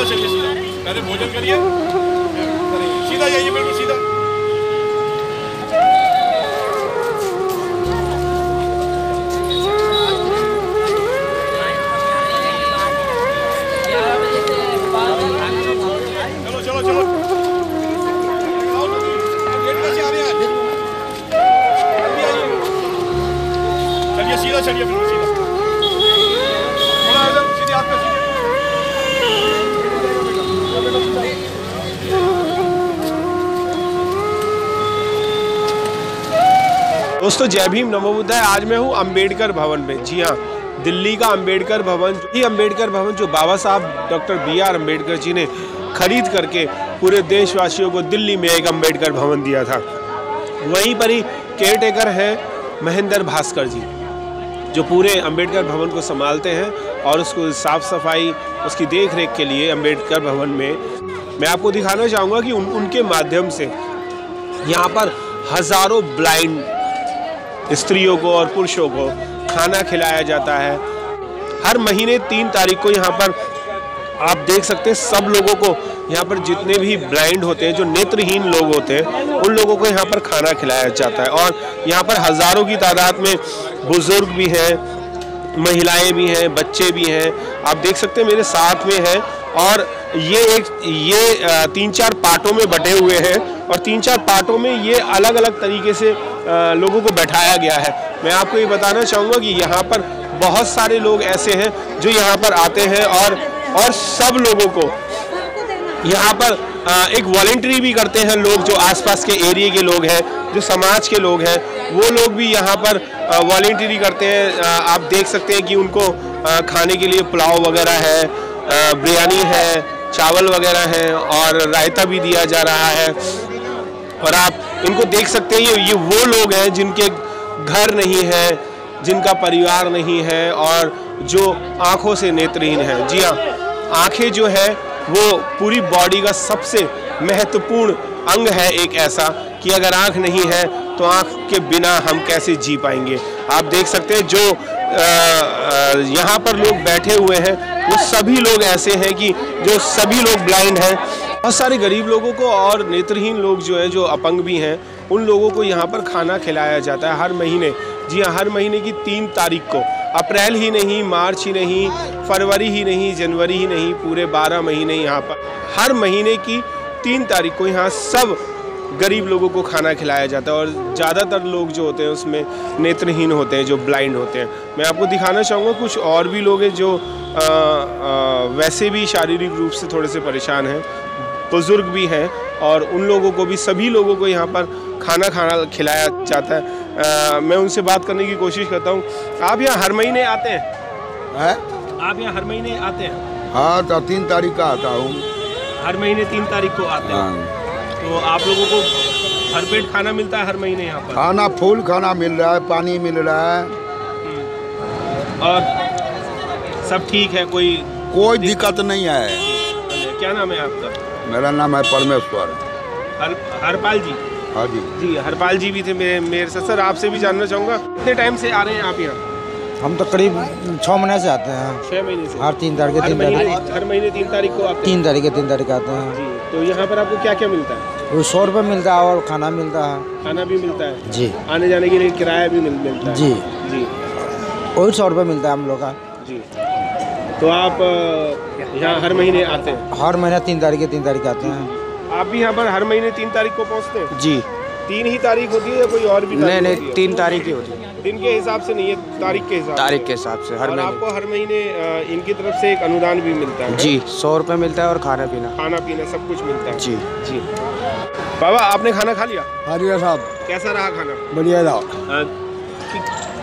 चलिए सीधा, पहले भोजन करिए, सीधा जाइए, बिल्कुल सीधा। चलो चलो चलो, गेट कैसे आ रहे हैं? चलिए सीधा चलिए, बिल्कुल सीधा, सीधे हाथ पे, दोस्तों जय भीम नमो बुद्धाय। आज मैं हूँ अंबेडकर भवन में। जी हाँ, दिल्ली का अंबेडकर भवन, ये अंबेडकर भवन जो बाबा साहब डॉक्टर BR अम्बेडकर जी ने खरीद करके पूरे देशवासियों को दिल्ली में एक अंबेडकर भवन दिया था। वहीं पर ही केयर टेकर हैं महेंद्र भास्कर जी, जो पूरे अंबेडकर भवन को संभालते हैं और उसको साफ सफाई, उसकी देख रेख के लिए अंबेडकर भवन में मैं आपको दिखाना चाहूँगा कि उनके माध्यम से यहाँ पर हज़ारों ब्लाइंड स्त्रियों को और पुरुषों को खाना खिलाया जाता है। हर महीने 3 तारीख को यहाँ पर आप देख सकते हैं सब लोगों को, यहाँ पर जितने भी ब्लाइंड होते हैं, जो नेत्रहीन लोग होते हैं, उन लोगों को यहाँ पर खाना खिलाया जाता है। और यहाँ पर हज़ारों की तादाद में बुजुर्ग भी हैं, महिलाएं भी हैं, बच्चे भी हैं, आप देख सकते हैं मेरे साथ में हैं। और ये 3-4 पार्टों में बटे हुए हैं और 3-4 पार्टों में ये अलग अलग तरीके से लोगों को बैठाया गया है। मैं आपको ये बताना चाहूँगा कि यहाँ पर बहुत सारे लोग ऐसे हैं जो यहाँ पर आते हैं और सब लोगों को यहाँ पर एक वॉलंटरी भी करते हैं लोग, जो आसपास के एरिया के लोग हैं, जो समाज के लोग हैं, वो लोग भी यहाँ पर वॉलंटरी करते हैं। आप देख सकते हैं कि उनको खाने के लिए पुलाव वगैरह है, बिरयानी है, चावल वगैरह हैं और रायता भी दिया जा रहा है। और आप इनको देख सकते हैं, ये वो लोग हैं जिनके घर नहीं है, जिनका परिवार नहीं है और जो आँखों से नेत्रहीन है। जी हाँ, आँखें जो है वो पूरी बॉडी का सबसे महत्वपूर्ण अंग है, एक ऐसा कि अगर आँख नहीं है तो आँख के बिना हम कैसे जी पाएंगे। आप देख सकते हैं जो यहाँ पर लोग बैठे हुए हैं वो सभी लोग ऐसे हैं कि जो सभी लोग ब्लाइंड हैं। बहुत सारे गरीब लोगों को और नेत्रहीन लोग जो हैं, जो अपंग भी हैं, उन लोगों को यहाँ पर खाना खिलाया जाता है हर महीने। जी हाँ, हर महीने की 3 तारीख को, अप्रैल ही नहीं, मार्च ही नहीं, फरवरी ही नहीं, जनवरी ही नहीं, पूरे 12 महीने यहाँ पर हर महीने की 3 तारीख को यहाँ सब गरीब लोगों को खाना खिलाया जाता है। और ज़्यादातर लोग जो होते हैं उसमें नेत्रहीन होते हैं, जो ब्लाइंड होते हैं। मैं आपको दिखाना चाहूँगा कुछ और भी लोग हैं जो वैसे भी शारीरिक रूप से थोड़े से परेशान हैं, बुजुर्ग भी हैं, और उन लोगों को भी, सभी लोगों को यहाँ पर खाना खिलाया जाता है। मैं उनसे बात करने की कोशिश करता हूँ। आप यहाँ हर महीने आते हैं? आप यहाँ हर महीने आते हैं? हाँ, तो 3 तारीख का आता हूँ। हर महीने 3 तारीख को आते हैं? तो आप लोगों को भरपेट खाना मिलता है हर महीने यहाँ पर? खाना फुल खाना मिल रहा है, पानी मिल रहा है और सब ठीक है, कोई दिक्कत नहीं है। क्या नाम है आपका? मेरा नाम है परमेश्वर। हरपाल जी? हाँ जी। जी, हरपाल जी भी थे मेरे साथ। सर, आपसे भी जानना चाहूँगा, कितने टाइम से आ रहे हैं आप यहाँ? हम तो करीब 6 महीने से आते हैं। 6 महीने से? हर 3 तारीख हर महीने 3 तारीख को आते हैं? 3 तारीख आते हैं जी। तो यहाँ पर आपको क्या क्या मिलता है? वो 100 रुपये मिलता है और खाना मिलता है। खाना भी मिलता है जी। आने जाने के लिए किराया भी मिलता है? जी जी। वही 100 रुपये मिलता है हम लोग का। जी। तो आप यहाँ हर महीने आते हैं? हर महीने 3 तारीख आते हैं। आप भी यहाँ पर हर महीने 3 तारीख को पहुँचते हैं? जी। 3 ही तारीख होती है या कोई और भी? नहीं, 3 तारीख ही होती है। दिन के हिसाब से नहीं है, तारीख के हिसाब से हर महीने। आपको हर महीने इनकी तरफ से एक अनुदान भी मिलता है? जी, 100 रुपये मिलता है और खाना पीना सब कुछ मिलता है? जी जी। बाबा, आपने खाना खा लिया? हाँ जी साहब। कैसा रहा खाना? बढ़िया रहा।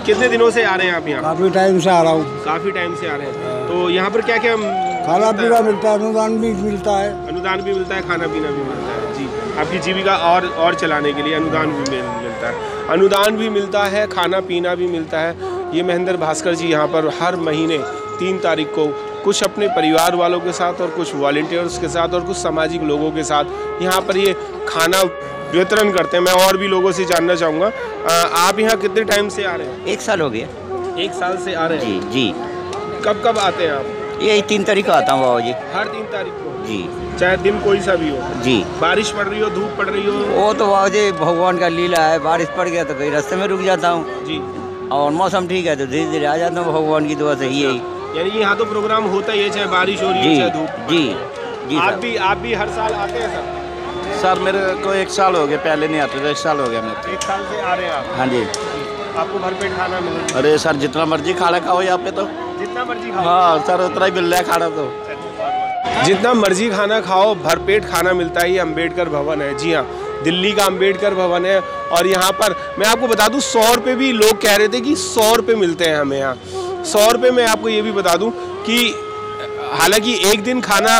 कितने दिनों से आ रहे हैं आप यहाँ? काफ़ी टाइम से आ रहा हूँ। काफ़ी टाइम से आ रहे हैं। तो यहाँ पर क्या क्या खाना पीना मिलता है, अनुदान भी मिलता है। अनुदान भी मिलता है, खाना पीना भी मिलता है? जी। आपकी जीविका और चलाने के लिए अनुदान भी मिलता है? अनुदान भी मिलता है, खाना पीना भी मिलता है। ये महेंद्र भास्कर जी यहाँ पर हर महीने 3 तारीख को कुछ अपने परिवार वालों के साथ और कुछ वॉलंटियर्स के साथ और कुछ सामाजिक लोगों के साथ यहाँ पर ये खाना वितरण करते हैं। मैं और भी लोगों से जानना चाहूँगा, आप यहाँ कितने टाइम से आ रहे हैं? 1 साल हो गया। 1 साल से आ रहे हैं? जी। कब आते हैं आप? यही 3 तारीख को आता हूँ बाबा जी। हर 3 तारीख को जी चाहे दिन कोई सा भी हो, जी। बारिश पड़ रही हो, धूप पड़ रही हो? वो तो बाबा जी भगवान का लीला है, बारिश पड़ गया तो कहीं रास्ते में रुक जाता हूँ जी। और मौसम ठीक है तो धीरे धीरे आ जाता हूँ भगवान की दुआ से। यही यानी यहाँ तो प्रोग्राम होता ही है, चाहे बारिश हो रही हो चाहे धूप। जी जी। आप भी हर साल आते हैं सर? सर मेरे को 1 साल हो गया, पहले नहीं आते थे, 1 साल हो गया मेरे। 1 साल से आ रहे हैं आप? हाँ जी। आपको भरपेट खाना मिल रहा है? अरे सर जितना मर्जी खाना खाओ यहाँ पे तो। जितना मर्जी खाओ? हाँ सर उतना ही मिल रहा है खाना तो। जितना मर्जी खाना खाओ, भरपेट खाना मिलता है। ये अम्बेडकर भवन है, जी हाँ, दिल्ली का अम्बेडकर भवन है। और यहाँ पर मैं आपको बता दूँ 100 रुपये भी लोग कह रहे थे कि 100 रुपये मिलते हैं हमें यहाँ। 100 रुपये में आपको ये भी बता दूँ कि हालांकि एक दिन खाना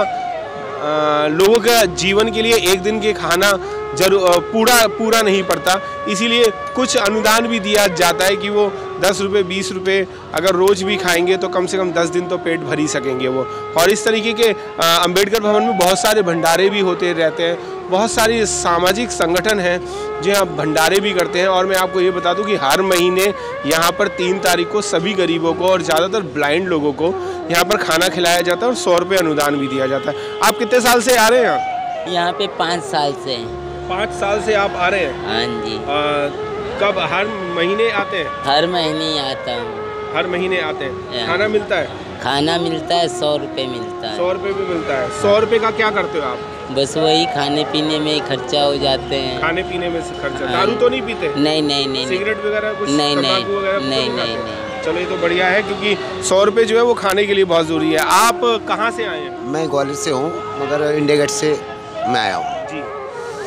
लोगों का जीवन के लिए एक दिन के खाना पूरा नहीं पड़ता, इसीलिए कुछ अनुदान भी दिया जाता है कि वो 10 रुपये 20 रुपये अगर रोज़ भी खाएंगे तो कम से कम 10 दिन तो पेट भर ही सकेंगे वो। और इस तरीके के अम्बेडकर भवन में बहुत सारे भंडारे भी होते रहते हैं, बहुत सारी सामाजिक संगठन हैं जो यहाँ भंडारे भी करते हैं। और मैं आपको ये बता दूं कि हर महीने यहाँ पर 3 तारीख को सभी गरीबों को और ज़्यादातर ब्लाइंड लोगों को यहाँ पर खाना खिलाया जाता है और 100 रुपये अनुदान भी दिया जाता है। आप कितने साल से आ रहे हैं यहाँ? यहाँ पे 5 साल से। 5 साल से आप आ रहे हैं? हाँ जी। कब हर महीने आते हैं? हर महीने ही आता हूँ। हर महीने आते हैं? खाना मिलता है? खाना मिलता है, 100 रुपये मिलता है। 100 रुपये भी मिलता है। 100 रुपये का क्या करते हो आप? बस वही खाने पीने में ही खर्चा हो जाते हैं। खाने पीने में से खर्चा? दारू तो नहीं पीते? नहीं। सिगरेट वगैरह कुछ? नहीं। चलो ये तो बढ़िया है, क्योंकि 100 रुपये जो है वो खाने के लिए बहुत ज़रूरी है। आप कहाँ से आए हैं? मैं ग्वालियर से हूँ, मगर इंडिया गेट से मैं आया हूँ जी।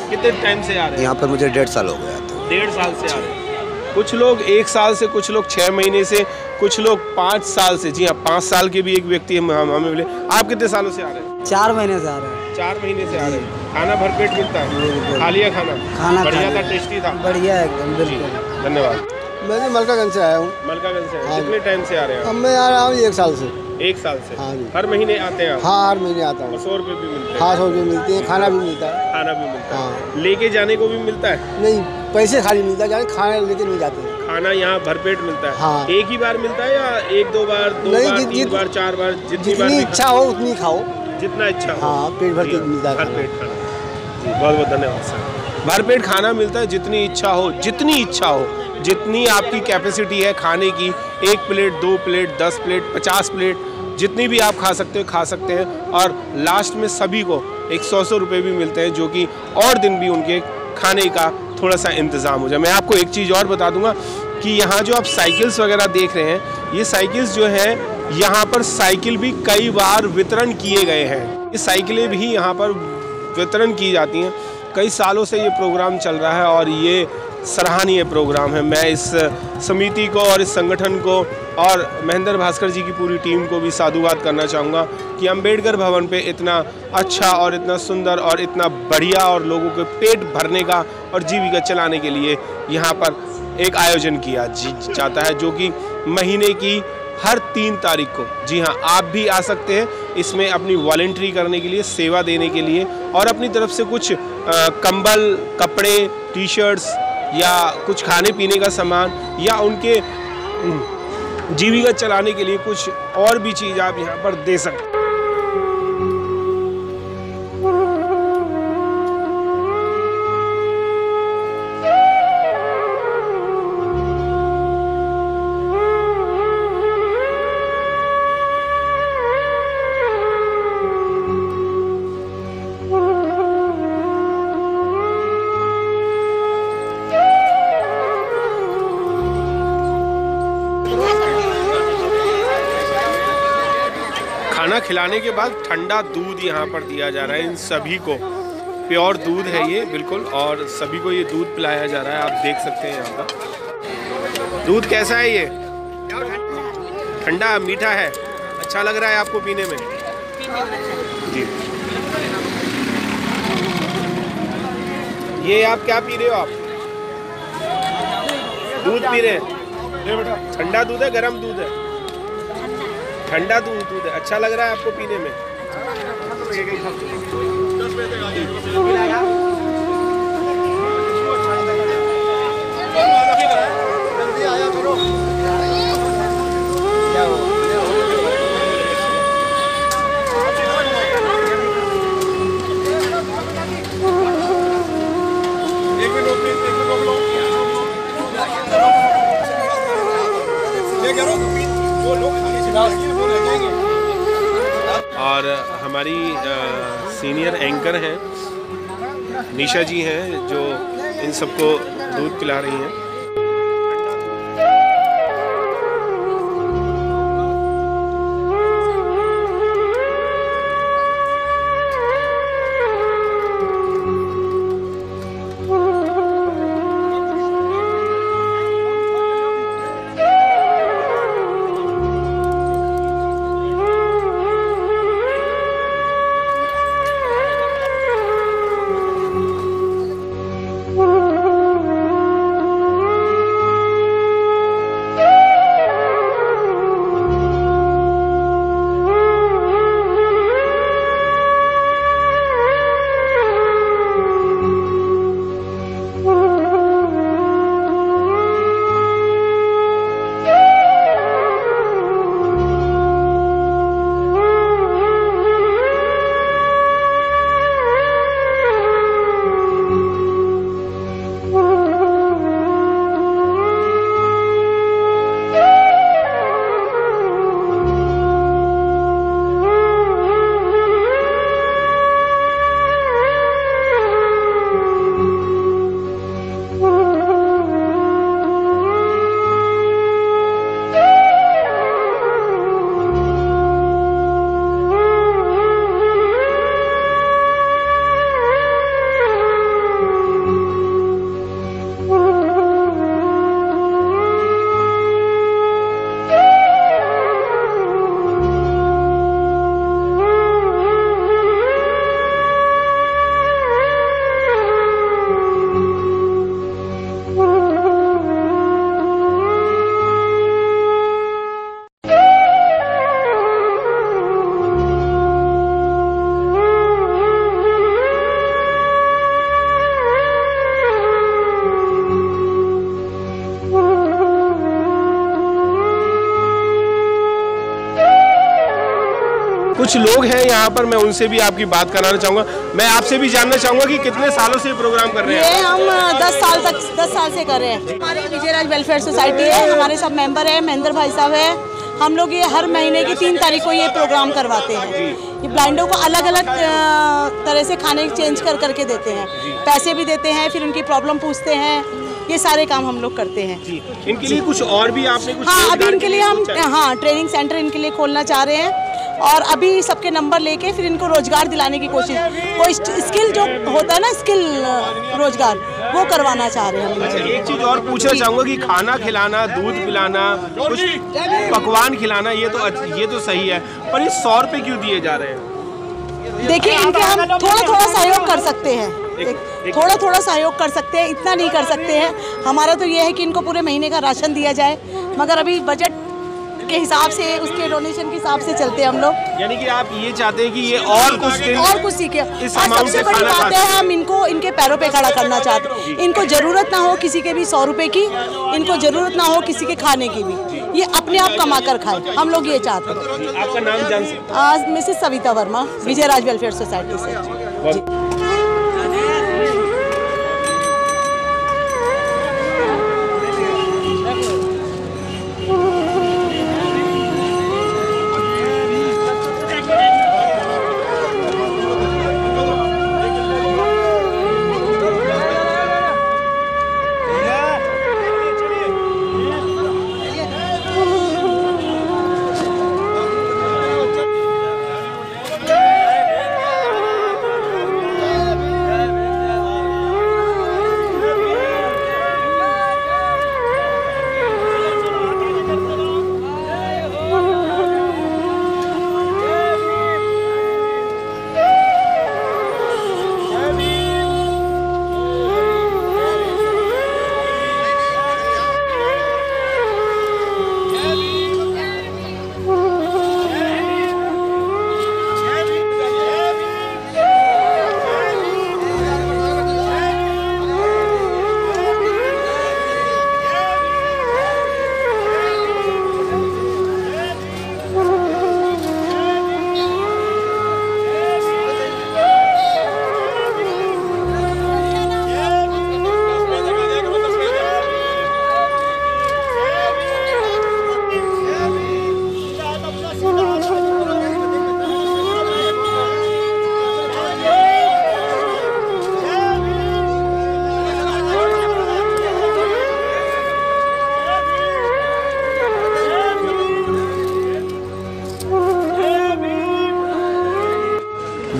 कितने टाइम से आ रहे हैं? यहाँ पर मुझे 1.5 साल हो गया। तो 1.5 साल से आ रहे हैं। कुछ लोग 1 साल से, कुछ लोग 6 महीने से, कुछ लोग 5 साल से। जी हाँ, 5 साल के भी एक व्यक्ति हमें मिले। आप कितने सालों से आ रहे हैं? 4 महीने से आ रहे हैं। 4 महीने से आ रहे हैं। खाना भरपेट मिलता है? खा लिया खाना बढ़िया था, टेस्टी था? बढ़िया एकदम, बिल्कुल। धन्यवाद। मैं मलकागंज से आया हूँ। मलकागंज से? कितने टाइम से आ रहे हैं? अब मैं आ रहा हूँ 1 साल से। 1 साल से? हाँ जी। हर महीने आते हैं? हाँ, हर महीने आता हूँ। 100 रुपये भी मिलते हैं? हाँ, 100 रुपये मिलते हैं, खाना भी मिलता है। खाना भी मिलता है? हाँ। लेके जाने को भी मिलता है? नहीं, पैसे खाली मिलता है, खाना लेके नहीं जाते हैं। खाना यहाँ भरपेट मिलता है? हाँ। एक ही बार मिलता है या 1 2 बार, 2 बार, 3 बार, 4 बार? जितनी इच्छा हो उतनी खाओ। जितना इच्छा हो। हाँ, पेट भर के मिलता है। भरपेट खाना। जी, बहुत बहुत धन्यवाद सर। भरपेट खाना मिलता है, जितनी इच्छा हो, जितनी आपकी कैपेसिटी है खाने की, 1 प्लेट, 2 प्लेट, 10 प्लेट, 50 प्लेट, जितनी भी आप खा सकते हैं। और लास्ट में सभी को 100 रुपये भी मिलते हैं, जो कि और दिन भी उनके खाने का थोड़ा सा इंतज़ाम हो जाए। मैं आपको एक चीज़ और बता दूंगा कि यहाँ जो आप साइकिल्स वगैरह देख रहे हैं, ये साइकिल्स जो है, यहाँ पर साइकिल भी कई बार वितरण किए गए हैं। ये साइकिलें भी यहाँ पर वितरण की जाती हैं। कई सालों से ये प्रोग्राम चल रहा है और ये सराहनीय प्रोग्राम है। मैं इस समिति को और इस संगठन को और महेंद्र भास्कर जी की पूरी टीम को भी साधुवाद करना चाहूँगा कि अम्बेडकर भवन पे इतना अच्छा और इतना सुंदर और इतना बढ़िया और लोगों के पेट भरने का और जीविका चलाने के लिए यहाँ पर एक आयोजन किया जाता है, जो कि महीने की हर 3 तारीख को। जी हाँ, आप भी आ सकते हैं इसमें अपनी वॉलंटरी करने के लिए, सेवा देने के लिए, और अपनी तरफ से कुछ कंबल, कपड़े, टी-शर्ट्स या कुछ खाने पीने का सामान या उनके जीविका चलाने के लिए कुछ और भी चीज़ आप यहाँ पर दे सकते हैं। खाना खिलाने के बाद ठंडा दूध यहाँ पर दिया जा रहा है इन सभी को। प्योर दूध है ये बिल्कुल, और सभी को ये दूध पिलाया जा रहा है। आप देख सकते हैं यहाँ पर दूध कैसा है। ये ठंडा मीठा है, अच्छा लग रहा है आपको पीने में? जी। ये आप क्या पी रहे हो? आप दूध पी रहे हैं? ठंडा दूध है, गर्म दूध है? ठंडा दूध है। अच्छा लग रहा है आपको पीने में? और हमारी सीनियर एंकर हैं निशा जी हैं जो इन सबको दूध पिला रही हैं। कुछ लोग हैं यहाँ पर, मैं उनसे भी आपकी बात कराना चाहूँगा। मैं आपसे भी जानना चाहूँगा कि कितने सालों से ये प्रोग्राम कर रहे हैं? ये हम 10 साल से कर रहे हैं। हमारी विजयराज वेलफेयर सोसाइटी है, हमारे सब मेंबर हैं, महेंद्र भाई साहब है। हम लोग ये हर महीने की 3 तारीख को ये प्रोग्राम करवाते हैं। ये ब्लाइंडों को अलग अलग तरह से खाने चेंज कर करके देते हैं, पैसे भी देते हैं, फिर उनकी प्रॉब्लम पूछते हैं। ये सारे काम हम लोग करते हैं। इनके लिए कुछ और भी आपने कुछ? हाँ, अभी इनके लिए हम ट्रेनिंग सेंटर इनके लिए खोलना चाह रहे हैं और अभी सबके नंबर लेके फिर इनको रोजगार दिलाने की कोशिश, कोई स्किल जो होता है ना, स्किल रोजगार, वो करवाना चाह रहे हैं हम। अच्छा, एक चीज और पूछना चाहूँगा कि खाना खिलाना, दूध पिलाना, कुछ पकवान खिलाना, ये तो सही है, पर ये 100 रुपये क्यों दिए जा रहे हैं? देखिए, इनके हम थोड़ा सहयोग कर सकते हैं, थोड़ा सहयोग कर सकते हैं, इतना नहीं कर सकते हैं। हमारा तो ये है कि इनको पूरे महीने का राशन दिया जाए, मगर अभी बजट के हिसाब से, उसके डोनेशन के हिसाब से चलते हैं हम लोग। यानी कि आप ये चाहते हैं कि ये और कुछ सीखे। सबसे बड़ी बात है, हम इनको इनके पैरों पे खड़ा करना चाहते हैं। इनको जरूरत ना हो किसी के भी 100 रुपए की, इनको जरूरत ना हो किसी के खाने की भी, ये अपने आप कमा कर खाए, हम लोग ये चाहते हैं। आपका नाम जान सकते? आज Mrs Savita Verma, Vijayraj welfare society से।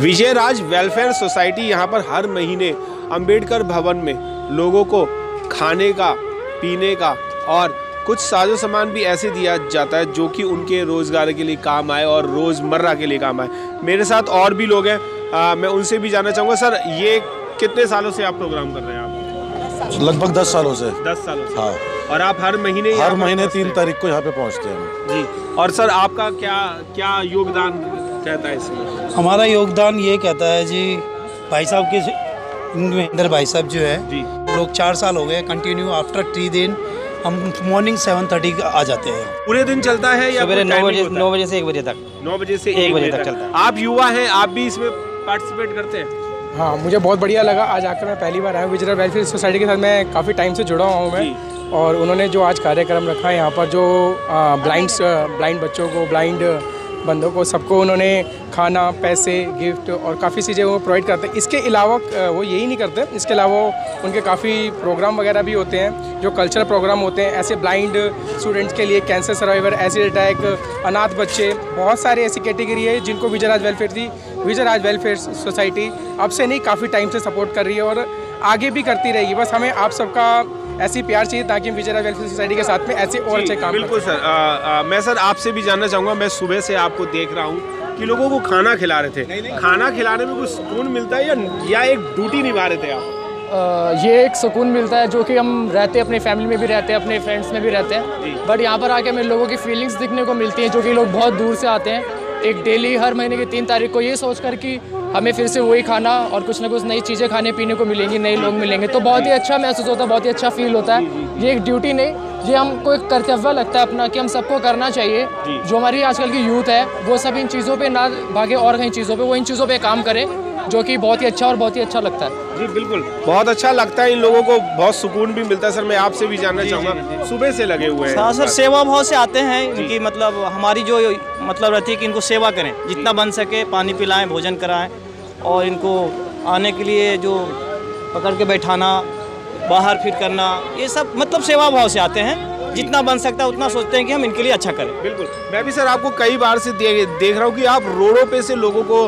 विजयराज वेलफेयर सोसाइटी यहाँ पर हर महीने अंबेडकर भवन में लोगों को खाने का, पीने का और कुछ साजो सामान भी ऐसे दिया जाता है जो कि उनके रोज़गार के लिए काम आए और रोज़मर्रा के लिए काम आए। मेरे साथ और भी लोग हैं, मैं उनसे भी जानना चाहूँगा। सर, ये कितने सालों से आप प्रोग्राम कर रहे हैं? आप लगभग 10 सालों से। 10 सालों से। हाँ। और आप हर महीने 3 तारीख को यहाँ पे पहुँचते हैं जी। और सर, आपका क्या योगदान रहता है इसमें? हमारा योगदान ये कहता है जी, भाई साहब के महेंद्र भाई साहब जो है जी, लोग 4 साल हो गए कंटिन्यू। आफ्टर 3 दिन हम मॉर्निंग 7:30 आ जाते हैं। पूरे दिन चलता है या सवेरे 9 बजे से 1 बजे तक? 9 बजे से 1 बजे तक चलता है। आप युवा हैं, आप भी इसमें पार्टिसिपेट करते हैं? हाँ, मुझे बहुत बढ़िया लगा आज आकर। मैं पहली बार आया हूँ विजयराज वेलफेयर सोसाइटी के साथ। मैं काफ़ी टाइम से जुड़ा हुआ हूँ मैं, और उन्होंने जो आज कार्यक्रम रखा है यहाँ पर, जो ब्लाइंड बच्चों को, ब्लाइंड बंदों को, सबको उन्होंने खाना, पैसे, गिफ्ट और काफ़ी चीज़ें वो प्रोवाइड करते हैं। इसके अलावा वो यही नहीं करते, इसके अलावा उनके काफ़ी प्रोग्राम वगैरह भी होते हैं, जो कल्चरल प्रोग्राम होते हैं ऐसे ब्लाइंड स्टूडेंट्स के लिए, कैंसर सर्वाइवर, एसिड अटैक, अनाथ बच्चे, बहुत सारे ऐसी कैटेगरी है जिनको विजयराज वेलफेयर सोसाइटी अब से नहीं काफ़ी टाइम से सपोर्ट कर रही है और आगे भी करती रहेगी। बस हमें आप सबका ऐसी प्यार चाहिए ताकि विजयराज वेलफेयर सोसाइटी के साथ में ऐसे और अच्छे काम। बिल्कुल सर। मैं सर आपसे भी जानना चाहूँगा, मैं सुबह से आपको देख रहा हूँ कि लोगों को खाना खिला रहे थे। खाना खिलाने में कुछ सुकून मिलता है या एक ड्यूटी निभा रहे थे आप? ये एक सुकून मिलता है जो कि हम रहते हैं, अपनी फैमिली में भी रहते हैं, अपने फ्रेंड्स में भी रहते हैं, बट यहाँ पर आके हमें लोगों की फीलिंग्स दिखने को मिलती हैं, जो कि लोग बहुत दूर से आते हैं एक डेली हर महीने की 3 तारीख को, ये सोचकर कि हमें फिर से वही खाना और कुछ ना कुछ नई चीज़ें खाने पीने को मिलेंगी, नए लोग मिलेंगे, तो बहुत ही अच्छा महसूस होता है, बहुत ही अच्छा फील होता है। ये एक ड्यूटी नहीं, ये हमको एक कर्तव्य लगता है अपना कि हम सबको करना चाहिए। जो हमारी आजकल की यूथ है वो सब इन चीज़ों पे ना भागे और कई चीज़ों पे, वो इन चीज़ों पे काम करें, जो कि बहुत ही अच्छा और बहुत ही अच्छा लगता है। जी बिल्कुल, बहुत अच्छा लगता है, इन लोगों को बहुत सुकून भी मिलता है। सर, मैं आपसे भी जानना चाहूँगा, सुबह से लगे हुए हैं? हाँ सर, सेवा भाव से आते हैं इनकी, मतलब हमारी जो मतलब रहती है कि इनको सेवा करें, जितना बन सके, पानी पिलाएं, भोजन कराएं, और इनको आने के लिए जो पकड़ के बैठाना, बाहर फिर करना, ये सब मतलब सेवा भाव से आते हैं। जितना बन सकता है उतना सोचते हैं कि हम इनके लिए अच्छा करें। बिल्कुल, मैं भी सर आपको कई बार से देख रहा हूँ कि आप रोडों पे से लोगों को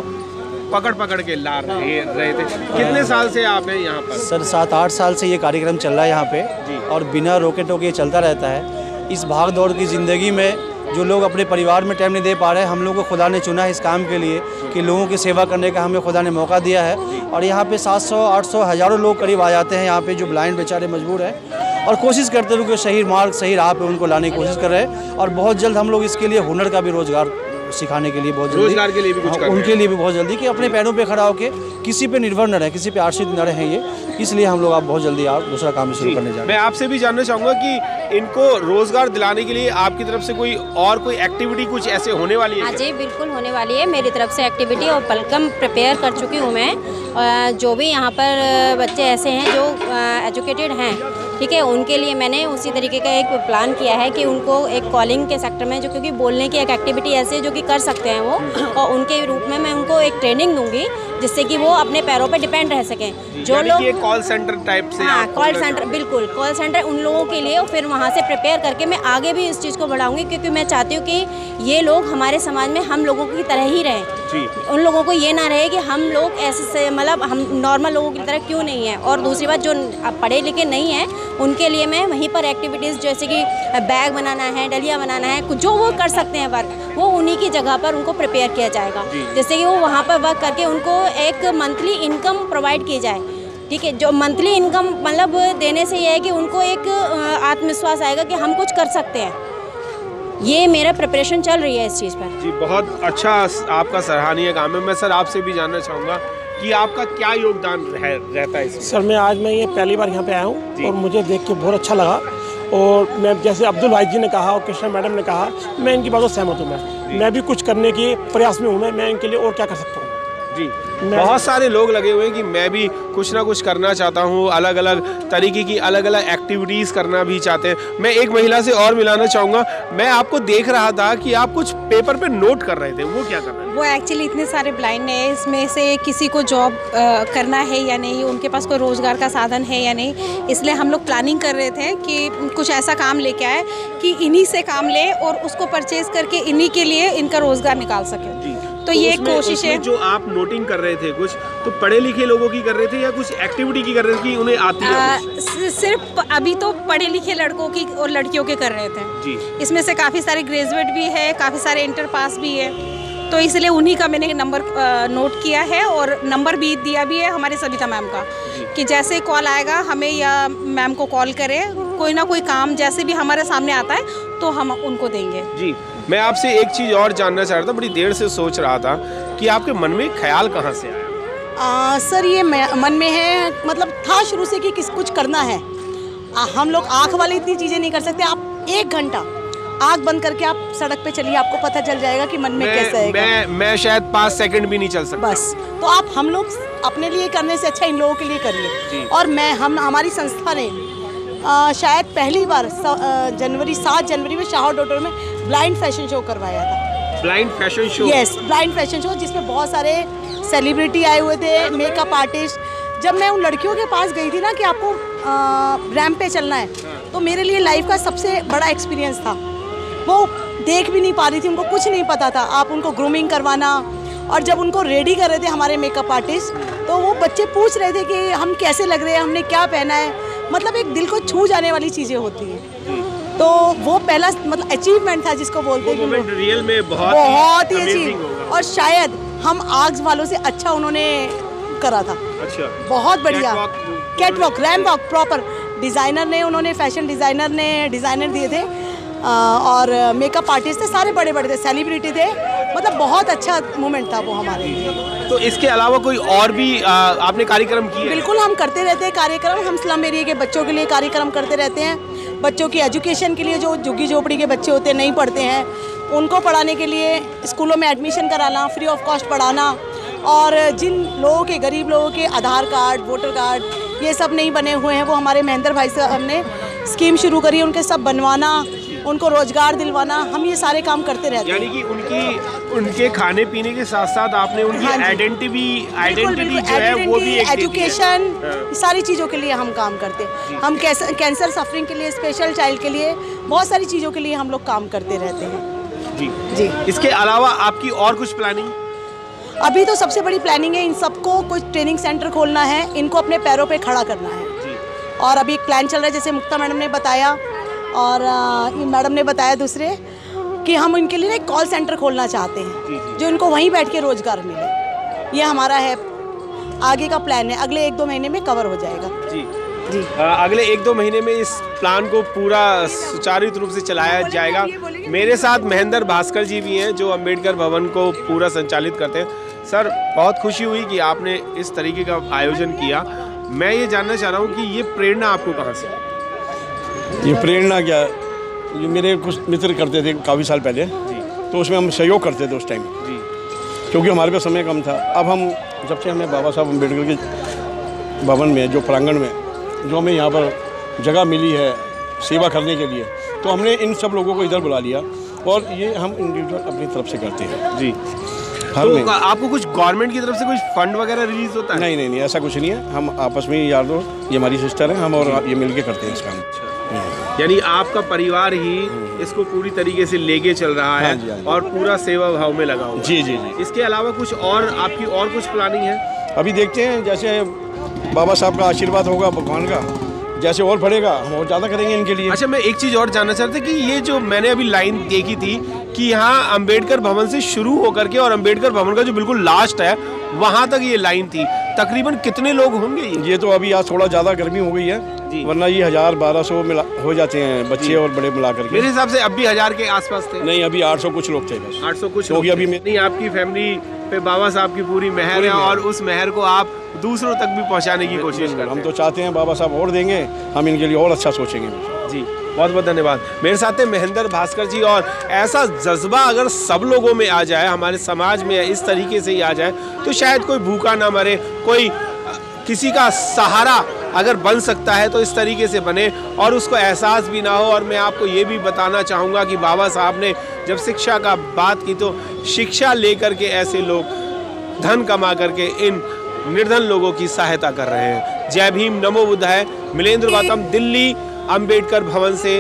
पकड़ के ला रहे थे। कितने साल से आप हैं यहाँ पर? सर 7-8 साल से ये कार्यक्रम चल रहा है यहाँ पे, और बिना रोके टोके चलता रहता है। इस भाग दौड़ की ज़िंदगी में जो लोग अपने परिवार में टाइम नहीं दे पा रहे हैं, हम लोगों को खुदा ने चुना है इस काम के लिए कि लोगों की सेवा करने का हमें खुदा ने मौका दिया है। और यहाँ पे 700-800 हज़ारों लोग करीब आ जाते हैं यहाँ पे, जो ब्लाइंड बेचारे मजबूर हैं, और कोशिश करते हैं कि सही मार्ग, सही राह पे उनको लाने की कोशिश कर रहे हैं। और बहुत जल्द हम लोग इसके लिए हुनर का भी रोज़गार सिखाने के लिए बहुत जल्दी, रोजगार के लिए भी कुछ कर रहे हैं। उनके लिए भी बहुत जल्दी, कि अपने पैरों पे खड़ा होकर किसी पे निर्भर न रहे, किसी पे आश्रित न रहे ये, इसलिए हम लोग आप बहुत जल्दी आप दूसरा काम शुरू करने जा रहे हैं। मैं आपसे भी जानना चाहूँगा कि इनको रोजगार दिलाने के लिए आपकी तरफ से कोई एक्टिविटी कुछ ऐसे होने वाली है? हाँ जी, बिल्कुल होने वाली है मेरी तरफ से एक्टिविटी, और वेलकम प्रिपेयर कर चुकी हूँ मैं। जो भी यहाँ पर बच्चे ऐसे हैं जो एजुकेटेड हैं, ठीक है, उनके लिए मैंने उसी तरीके का एक प्लान किया है कि उनको एक कॉलिंग के सेक्टर में, जो क्योंकि बोलने की एक एक्टिविटी ऐसी है जो कि कर सकते हैं वो, और उनके रूप में मैं उनको एक ट्रेनिंग दूंगी जिससे कि वो अपने पैरों पे डिपेंड रह सकें। जो लोग कॉल सेंटर टाइप से, हाँ कॉल सेंटर, बिल्कुल कॉल सेंटर उन लोगों के लिए, और फिर वहाँ से प्रिपेयर करके मैं आगे भी इस चीज़ को बढ़ाऊंगी, क्योंकि मैं चाहती हूँ कि ये लोग हमारे समाज में हम लोगों की तरह ही रहें। उन लोगों को ये ना रहे कि हम लोग ऐसे मतलब हम नॉर्मल लोगों की तरह क्यों नहीं है। और दूसरी बात, जो पढ़े लिखे नहीं हैं उनके लिए मैं वहीं पर एक्टिविटीज़ जैसे कि बैग बनाना है, डलिया बनाना है, कुछ जो वो कर सकते हैं वर्क, वो उन्हीं की जगह पर उनको प्रिपेयर किया जाएगा, जैसे कि वो वहाँ पर वर्क करके उनको एक मंथली इनकम प्रोवाइड की जाए। ठीक है, जो मंथली इनकम मतलब देने से ये है कि उनको एक आत्मविश्वास आएगा कि हम कुछ कर सकते हैं। ये मेरा प्रिपरेशन चल रही है इस चीज़ पर। जी बहुत अच्छा, आपका सराहनीय काम है। मैं सर आपसे भी जानना चाहूँगा कि आपका क्या योगदान रहता है इसमें? सर मैं ये पहली बार यहाँ पे आया हूँ और मुझे देख के बहुत अच्छा लगा, और मैं जैसे अब्दुल भाई जी ने कहा और कृष्णा मैडम ने कहा, मैं इनकी बातों से सहमत हूँ। मैं भी कुछ करने के प्रयास में हूँ, मैं इनके लिए और क्या कर सकता हूँ। जी बहुत सारे लोग लगे हुए हैं कि मैं भी कुछ ना कुछ करना चाहता हूँ, अलग अलग तरीके की अलग अलग एक्टिविटीज़ करना भी चाहते हैं। मैं एक महिला से और मिलाना चाहूँगा। मैं आपको देख रहा था कि आप कुछ पेपर पे नोट कर रहे थे, वो क्या कर रहे हैं? वो एक्चुअली इतने सारे ब्लाइंड हैं, इसमें से किसी को जॉब करना है या नहीं, उनके पास कोई रोज़गार का साधन है या नहीं, इसलिए हम लोग प्लानिंग कर रहे थे कि कुछ ऐसा काम लेके आए कि इन्हीं से काम लें और उसको परचेज़ करके इन्हीं के लिए इनका रोज़गार निकाल सकें। तो ये कोशिश है। जो आप नोटिंग कर रहे थे कुछ, तो पढ़े लिखे लोगों की कर रहे थे या कुछ एक्टिविटी की कर रहे थे कि उन्हें आती है? सिर्फ अभी तो पढ़े लिखे लड़कों की और लड़कियों के कर रहे थे जी। इसमें से काफ़ी सारे ग्रेजुएट भी है, काफ़ी सारे इंटर पास भी है, तो इसलिए उन्हीं का मैंने नंबर नोट किया है और नंबर भी दिया भी है हमारे सविता मैम का कि जैसे कॉल आएगा हमें या मैम को कॉल करें, कोई ना कोई काम जैसे भी हमारे सामने आता है तो हम उनको देंगे। जी, मैं आपसे एक चीज़ और जानना चाह रहा था, बड़ी देर से सोच रहा था कि आपके मन में ख्याल कहाँ से आया? सर ये मन में है, मतलब था शुरू से कि कुछ करना है। हम लोग आँख वाले इतनी चीज़ें नहीं कर सकते। आप 1 घंटा आँख बंद करके आप सड़क पे चलिए, आपको पता चल जाएगा कि मन में कैसा है। मैं शायद 5 सेकंड भी नहीं चल सकता। बस तो आप हम लोग अपने लिए करने से अच्छा इन लोगों के लिए करिए। और हमारी संस्था ने शायद पहली बार 7 जनवरी में शाहौर डॉटर में ब्लाइंड फैशन शो करवाया था। Blind fashion show? Yes, blind fashion show, जिसमें बहुत सारे सेलिब्रिटी आए हुए थे, मेकअप आर्टिस्ट। जब मैं उन लड़कियों के पास गई थी ना कि आपको रैंप पे चलना है, तो मेरे लिए लाइफ का सबसे बड़ा एक्सपीरियंस था। वो देख भी नहीं पा रही थी, उनको कुछ नहीं पता था। आप उनको ग्रूमिंग करवाना, और जब उनको रेडी कर रहे थे हमारे मेकअप आर्टिस्ट, तो वो बच्चे पूछ रहे थे कि हम कैसे लग रहे हैं, हमने क्या पहना है। मतलब एक दिल को छू जाने वाली चीज़ें होती हैं। तो वो पहला मतलब अचीवमेंट था जिसको बोलते हैं, रियल में बहुत ही अचीव। और शायद हम आर्ट्स वालों से अच्छा उन्होंने करा था। अच्छा, बहुत बढ़िया। Catwalk, ramp walk proper designer ने, उन्होंने फैशन डिज़ाइनर दिए थे और मेकअप आर्टिस्ट थे, सारे बड़े बड़े थे, सेलिब्रिटी थे। मतलब बहुत अच्छा मोमेंट था वो हमारे लिए। तो इसके अलावा कोई और भी आपने कार्यक्रम किए? बिल्कुल, हम करते रहते हैं कार्यक्रम। हम स्लम एरिया के बच्चों के लिए कार्यक्रम करते रहते हैं। बच्चों की एजुकेशन के लिए, जो झुग्गी झोपड़ी के बच्चे होते हैं, नहीं पढ़ते हैं, उनको पढ़ाने के लिए स्कूलों में एडमिशन कराना, फ्री ऑफ कॉस्ट पढ़ाना। और जिन लोगों के, गरीब लोगों के आधार कार्ड, वोटर कार्ड ये सब नहीं बने हुए हैं, वो हमारे महेंद्र भाई से हमने स्कीम शुरू करी, उनके सब बनवाना, उनको रोजगार दिलवाना। हम ये सारे काम करते रहते हैं। यानी कि उनके खाने पीने के साथ साथ आपने उनकी आइडेंटिटी जो है वो भी, एजुकेशन, सारी चीज़ों के लिए हम काम करते हैं। हम कैंसर सफरिंग के लिए, स्पेशल चाइल्ड के लिए, बहुत सारी चीज़ों के लिए हम लोग काम करते रहते हैं। जी जी। इसके अलावा आपकी और कुछ प्लानिंग? अभी तो सबसे बड़ी प्लानिंग है इन सबको कुछ ट्रेनिंग सेंटर खोलना है, इनको अपने पैरों पे खड़ा करना है। और अभी एक प्लान चल रहा है, जैसे मुक्ता मैडम ने बताया और मैडम ने बताया दूसरे, कि हम इनके लिए एक कॉल सेंटर खोलना चाहते हैं जो इनको वहीं बैठ के रोजगार मिले। ये हमारा है, आगे का प्लान है, अगले 1-2 महीने में कवर हो जाएगा। जी जी। अगले 1-2 महीने में इस प्लान को पूरा सुचारू रूप से चलाया जाएगा। मेरे साथ महेंद्र भास्कर जी भी हैं जो अम्बेडकर भवन को पूरा संचालित करते हैं। सर, बहुत खुशी हुई कि आपने इस तरीके का आयोजन किया। मैं ये जानना चाह रहा हूँ कि ये प्रेरणा आपको कहाँ से? ये प्रेरणा क्या, ये मेरे कुछ मित्र करते थे काफ़ी साल पहले, तो उसमें हम सहयोग करते थे उस टाइम जी, क्योंकि हमारे पास समय कम था। अब हम जब से हमें बाबा साहब अम्बेडकर के भवन में, जो प्रांगण में जो हमें यहाँ पर जगह मिली है सेवा करने के लिए, तो हमने इन सब लोगों को इधर बुला लिया और ये हम इंडिविजुअल अपनी तरफ से करते हैं जी। तो आपको कुछ गवर्नमेंट की तरफ से कुछ फंड वगैरह रिलीज होता है? नहीं, ऐसा कुछ नहीं है। हम आपस में यार दोस्त, ये हमारी सिस्टर हैं, हम और ये मिलके करते हैं इस काम। यानी आपका परिवार ही इसको पूरी तरीके से लेके चल रहा है? हाँ जी। और पूरा सेवा भाव में लगा हुआ? जी। इसके अलावा कुछ और आपकी और कुछ प्लानिंग है? अभी देखते हैं, जैसे बाबा साहब का आशीर्वाद होगा, भगवान का, जैसे और बढ़ेगा हम और ज़्यादा करेंगे इनके लिए। अच्छा, मैं एक चीज़ और जानना चाहता था कि ये जो मैंने अभी लाइन देखी थी कि यहाँ अंबेडकर भवन से शुरू होकर के और अंबेडकर भवन का जो बिल्कुल लास्ट है वहाँ तक ये लाइन थी, तकरीबन कितने लोग होंगे? ये तो अभी आज थोड़ा ज़्यादा गर्मी हो गई है, वरना ये 1000-1200 मिला हो जाते हैं बच्चे और बड़े मिला करके। मेरे हिसाब से अभी 1000 के आसपास थे। नहीं, अभी 800 कुछ लोग थे बस। 800 कुछ लोग अभी नहीं। आपकी फैमिली पे बाबा साहब की पूरी मेहर है और उस मेहर को आप दूसरों तक भी पहुंचाने की कोशिश करते हैं। हम तो चाहते हैं बाबा साहब और देंगे, हम इनके लिए और अच्छा सोचेंगे जी। बहुत बहुत धन्यवाद। मेरे साथ है महेंद्र भास्कर जी। और ऐसा जज्बा अगर सब लोगों में आ जाए, हमारे समाज में इस तरीके से ही आ जाए, तो शायद कोई भूखा ना मरे, कोई किसी का सहारा अगर बन सकता है तो इस तरीके से बने और उसको एहसास भी ना हो। और मैं आपको ये भी बताना चाहूँगा कि बाबा साहब ने जब शिक्षा का बात की तो शिक्षा लेकर के ऐसे लोग धन कमा करके इन निर्धन लोगों की सहायता कर रहे हैं। जय भीम, नमो बुद्धाय। मिलेंद्र गौतम, दिल्ली, अंबेडकर भवन से।